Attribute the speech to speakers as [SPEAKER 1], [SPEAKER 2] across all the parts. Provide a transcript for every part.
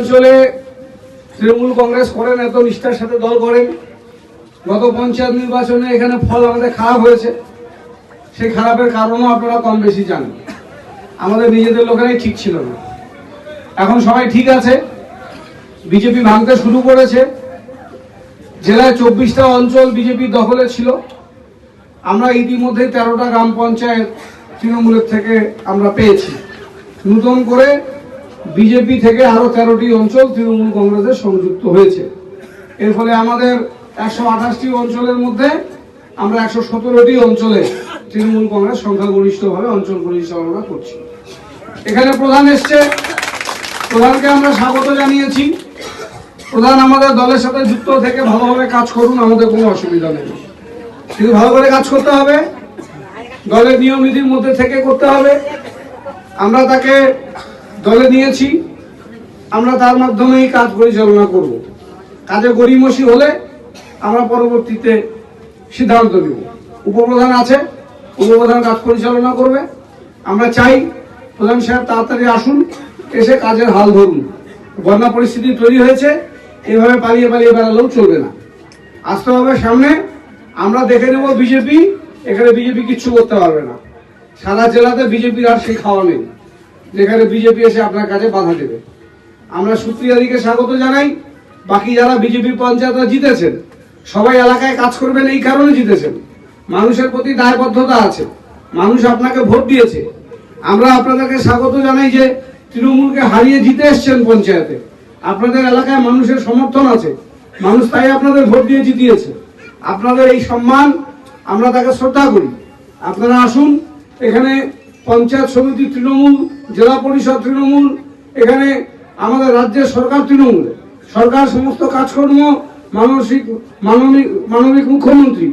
[SPEAKER 1] অঞ্চলে তৃণমূল কংগ্রেস করেন, এত নিষ্ঠার সাথে দল করেন। গত পঞ্চায়েত নির্বাচনে এখানে ফল আমাদের খারাপ হয়েছে, সেই খারাপের কারণও আপনারা কম বেশি জানেন। আমাদের নিজেদের লোকেরাই ঠিক ছিল না, এখন সবাই ঠিক আছে। বিজেপি ভাঙতে শুরু করেছে। জেলায় 24টা অঞ্চল বিজেপির দখলে ছিল। আমরা ইতিমধ্যে 13টা গ্রাম পঞ্চায়েত তৃণমূলের থেকে আমরা পেয়েছি। নতুন করে বিজেপি থেকে আরো 13টি অঞ্চল তৃণমূল কংগ্রেসের সংযুক্ত হয়েছে। এর ফলে আমাদের 128টি অঞ্চলের মধ্যে আমরা 117টি অঞ্চলে তৃণমূল কংগ্রেস সংখ্যাগরিষ্ঠভাবে অঞ্চল পরিচালনা করছি। এখানে প্রধান এসছে, প্রধানকে আমরা স্বাগত জানিয়েছি। প্রধান আমাদের দলের সাথে যুক্ত থেকে ভালোভাবে কাজ করুন, আমাদের কোনো অসুবিধা নেই, কিন্তু ভালো করে কাজ করতে হবে, দলের নিয়ম নীতির মধ্যে থেকে করতে হবে। আমরা তাকে দলে নিয়েছি, আমরা তার মাধ্যমেই কাজ পরিচালনা করব। কাজে গড়িমসি হলে আমরা পরবর্তীতে সিদ্ধান্ত নেব। উপপ্রধান আছে, উপপ্রধান কাজ পরিচালনা করবে। আমরা চাই প্রধান সাহেব তাড়াতাড়ি আসুন, এসে কাজের হাল ধরুন। বন্যা পরিস্থিতি তৈরি হয়েছে, এভাবে পালিয়ে পালিয়ে বেড়ালেও চলবে না, আসতে হবে সামনে। আমরা দেখে নেব বিজেপি, এখানে বিজেপি কিচ্ছু করতে পারবে না। সারা জেলাতে বিজেপির আর সেই খাওয়া নেই যেখানে বিজেপি এসে আপনার কাছে বাধা দেবে। আমরা সুপ্রিয়াদিকে স্বাগত জানাই। বাকি যারা বিজেপি পঞ্চায়েত জিতেছেন সবাই এলাকায় কাজ করবেন, এই কারণে জিতেছেন। মানুষের প্রতি দায়বদ্ধতা আছে, মানুষ আপনাকে ভোট দিয়েছে। আমরা আপনাদেরকে স্বাগত জানাই যে তৃণমূলকে হারিয়ে জিতে এসছেন পঞ্চায়েতে। আপনাদের এলাকায় মানুষের সমর্থন আছে, মানুষ তাই আপনাদের ভোট দিয়ে জিতিয়েছে। আপনাদের এই সম্মান, আমরা তাকে শ্রদ্ধা করি। আপনারা আসুন, এখানে পঞ্চায়েত সমিতি তৃণমূল, জেলা পরিষদ তৃণমূল, এখানে আমাদের রাজ্যের সরকার তৃণমূল, সরকার সমস্ত কাজকর্ম মানবিক মুখ্যমন্ত্রী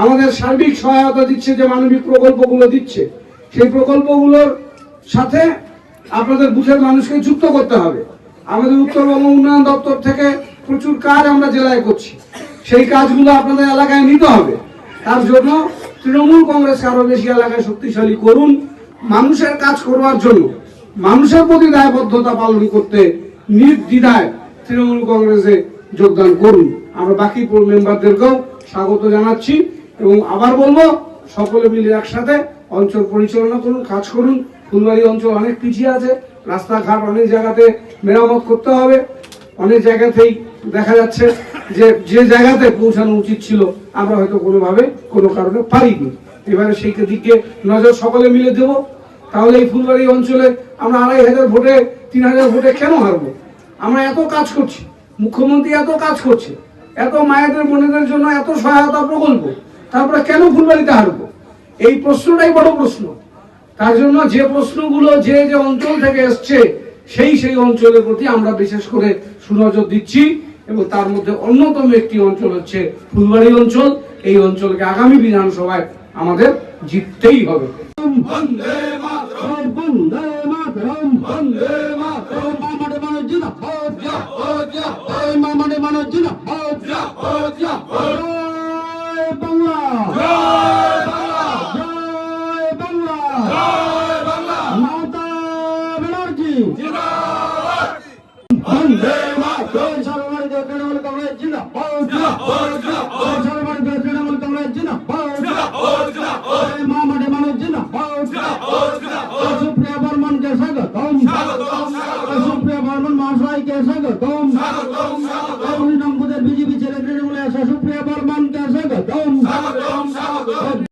[SPEAKER 1] আমাদের সার্বিক সহায়তা দিচ্ছে, যে মানবিক প্রকল্পগুলো দিচ্ছে সেই প্রকল্পগুলোর সাথে আপনাদের বুথের মানুষকে যুক্ত করতে হবে। আমাদের উত্তরবঙ্গ উন্নয়ন দপ্তর থেকে প্রচুর কাজ আমরা জেলায় করছি, সেই কাজগুলো আপনাদের এলাকায় নিতে হবে। তার জন্য তৃণমূল কংগ্রেসকে আরো বেশি এলাকায় শক্তিশালী করুন। মানুষের কাজ করবার জন্য, মানুষের প্রতি দায়বদ্ধতা পালন করতে নির্দ্বিধায় তৃণমূল কংগ্রেসে যোগদান করুন। আমরা বাকি মেম্বারদেরকেও স্বাগত জানাচ্ছি এবং আবার বলবো, সকলে মিলে একসাথে অঞ্চল পরিচালনা করুন, কাজ করুন। ফুলবাড়ি অঞ্চল অনেক পিছিয়ে আছে, রাস্তাঘাট অনেক জায়গাতে মেরামত করতে হবে। অনেক জায়গাতেই দেখা যাচ্ছে যে যে জায়গাতে পৌঁছানো উচিত ছিল আমরা হয়তো কোনোভাবে কোনো কারণে পারিনি। এবারে সেই দিকে নজর সকলে মিলে দেব। তাহলে এই ফুলবাড়ি অঞ্চলে আমরা 2500 ভোটে 3000 ভোটে কেন হারবো? আমরা এত কাজ করছি, মুখ্যমন্ত্রী এত কাজ করছে, এত মায়েদের বোনেদের জন্য এত সহায়তা প্রকল্প, তারপরে কেন ফুলবাড়িতে হারবো? এই প্রশ্নটাই বড় প্রশ্ন। তার জন্য যে প্রশ্নগুলো যে যে অঞ্চল থেকে এসছে সেই অঞ্চলের প্রতি আমরা বিশেষ করে সুনজর দিচ্ছি এবং তার মধ্যে অন্যতম একটি অঞ্চল হচ্ছে ফুলবাড়ি অঞ্চল। এই অঞ্চলকে আগামী বিধানসভায় আমাদের জিততেই হবে। বন্দে মাতরম, বন্দে মাতরম, বন্দে মাতরম। মামাডে মানুষ জিন্দাবাদ, জিন্দাবাদ, জিন্দাবাদ। মামাডে মানুষ জিন্দাবাদ, জিন্দাবাদ, জিন্দাবাদ। জয় বাংলা, জয় বাংলা, জয় বাংলা, জয় বাংলা। মমতা ব্যানার্জি জিন্দাবাদ। বন্দে মাতরম। সর্বভারতীয় তৃণমূল কংগ্রেস জিন্দাবাদ, জিন্দাবাদ, জিন্দাবাদ। সর্বভারতীয় তৃণমূল কংগ্রেস জিন্দাবাদ, জিন্দাবাদ, জিন্দাবাদ। মামাডে মানুষ জিন্দাবাদ, জিন্দাবাদ, জিন্দাবাদ। সুপ্রিয়া বর্মনকে স্বাগতম, স্বাগতম, স্বাগতম। সুপ্রিয়া বর্মন মহাশয়কে স্বাগতম, স্বাগতম, স্বাগতম। বিজেপি ছেড়ে তৃণমূলে আসা সুপ্রিয়া বর্মনকে স্বাগতম, স্বাগতম।